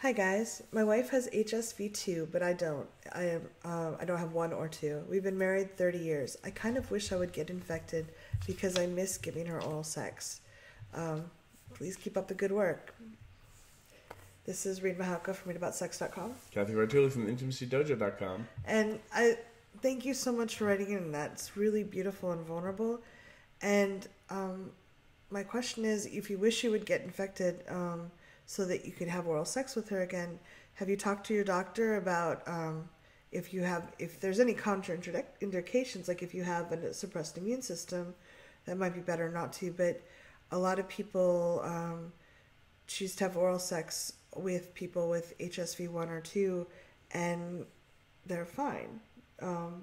Hi guys, my wife has HSV too, but I don't. I don't have one or two. We've been married 30 years. I kind of wish I would get infected because I miss giving her oral sex. Please keep up the good work. This is Reid from readaboutsex.com. Cathy from TheIntimacyDojo.com. And I thank you so much for writing in that. It's really beautiful and vulnerable. And my question is, if you wish you would get infected so that you could have oral sex with her again, have you talked to your doctor about if there's any contraindications, like if you have a suppressed immune system, that might be better not to. But a lot of people choose to have oral sex with people with HSV 1 or 2, and they're fine.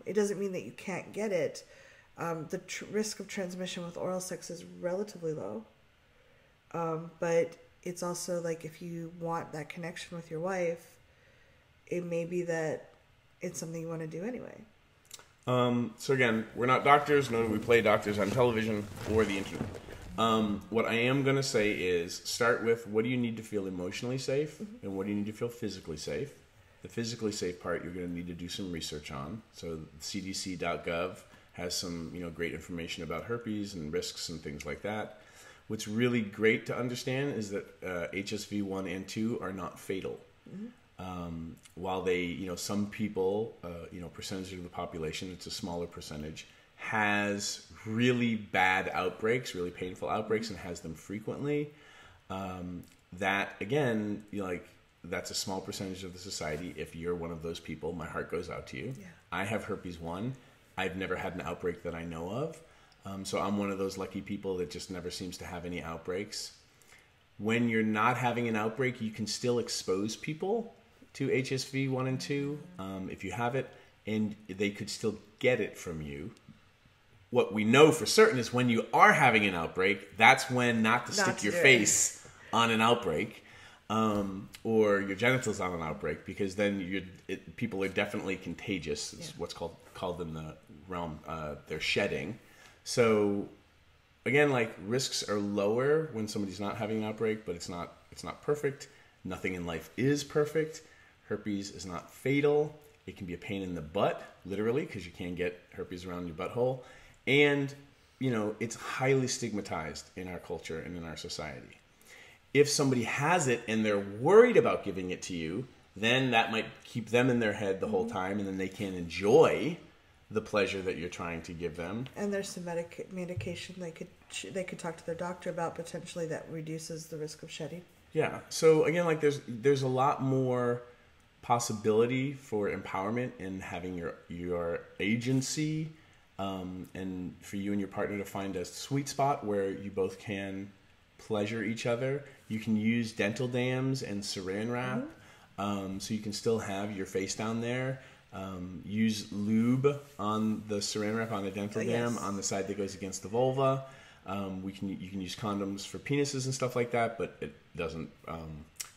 It doesn't mean that you can't get it. The risk of transmission with oral sex is relatively low, but it's also like if you want that connection with your wife, it may be that it's something you want to do anyway. So again, we're not doctors, nor do we play doctors on television or the internet. What I am going to say is start with what do you need to feel emotionally safe and what do you need to feel physically safe. The physically safe part you're going to need to do some research on. So cdc.gov has some great information about herpes and risks and things like that. What's really great to understand is that HSV 1 and 2 are not fatal. While they, some people, percentage of the population, it's a smaller percentage, has really bad outbreaks, really painful outbreaks, and has them frequently. That, again, that's a small percentage of the society. If you're one of those people, my heart goes out to you. Yeah. I have herpes 1. I've never had an outbreak that I know of. So I'm one of those lucky people that just never seems to have any outbreaks. When you're not having an outbreak, you can still expose people to HSV 1 and 2 if you have it, and they could still get it from you. What we know for certain is when you are having an outbreak, that's when not to stick your face on an outbreak or your genitals on an outbreak, because then people are definitely contagious. It's what's called in the realm, they're shedding. So again, risks are lower when somebody's not having an outbreak, but it's not perfect. Nothing in life is perfect. Herpes is not fatal. It can be a pain in the butt, literally, because you can get herpes around your butthole. And, it's highly stigmatized in our culture and in our society. If somebody has it and they're worried about giving it to you, then that might keep them in their head the whole time, and then they can't enjoy the pleasure that you're trying to give them. And there's some medication they could talk to their doctor about potentially that reduces the risk of shedding. Yeah. So again, there's a lot more possibility for empowerment in having your agency, and for you and your partner to find a sweet spot where you both can pleasure each other. You can use dental dams and saran wrap, so you can still have your face down there. Use lube on the saran wrap on the dental dam on the side that goes against the vulva. You can use condoms for penises and stuff like that, but it doesn't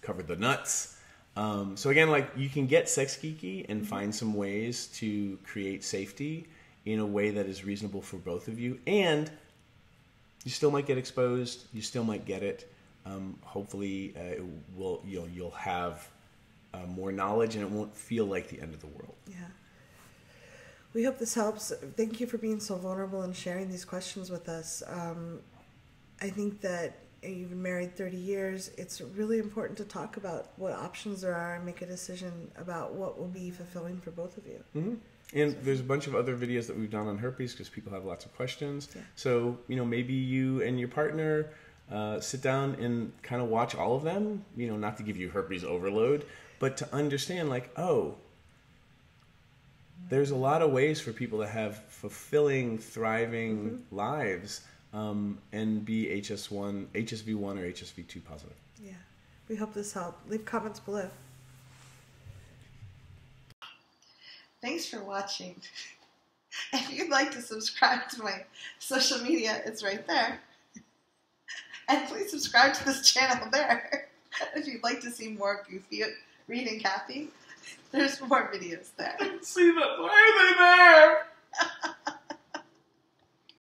cover the nuts. So again, you can get sex geeky and find some ways to create safety in a way that is reasonable for both of you, and you still might get exposed. You still might get it. Hopefully, you'll have more knowledge, and it won't feel like the end of the world. Yeah. We hope this helps. Thank you for being so vulnerable and sharing these questions with us. I think that you've been married 30 years. It's really important to talk about what options there are and make a decision about what will be fulfilling for both of you. And there's a bunch of other videos that we've done on herpes because people have lots of questions. Yeah. So, maybe you and your partner sit down and kind of watch all of them, not to give you herpes overload, but to understand, there's a lot of ways for people to have fulfilling, thriving lives and be HSV 1 or HSV 2 positive. Yeah. We hope this helped. Leave comments below. Thanks for watching. If you'd like to subscribe to my social media, it's right there. And please subscribe to this channel there. If you'd like to see more goofy Reid and Cathy, there's more videos there. I didn't see that. Why are they there?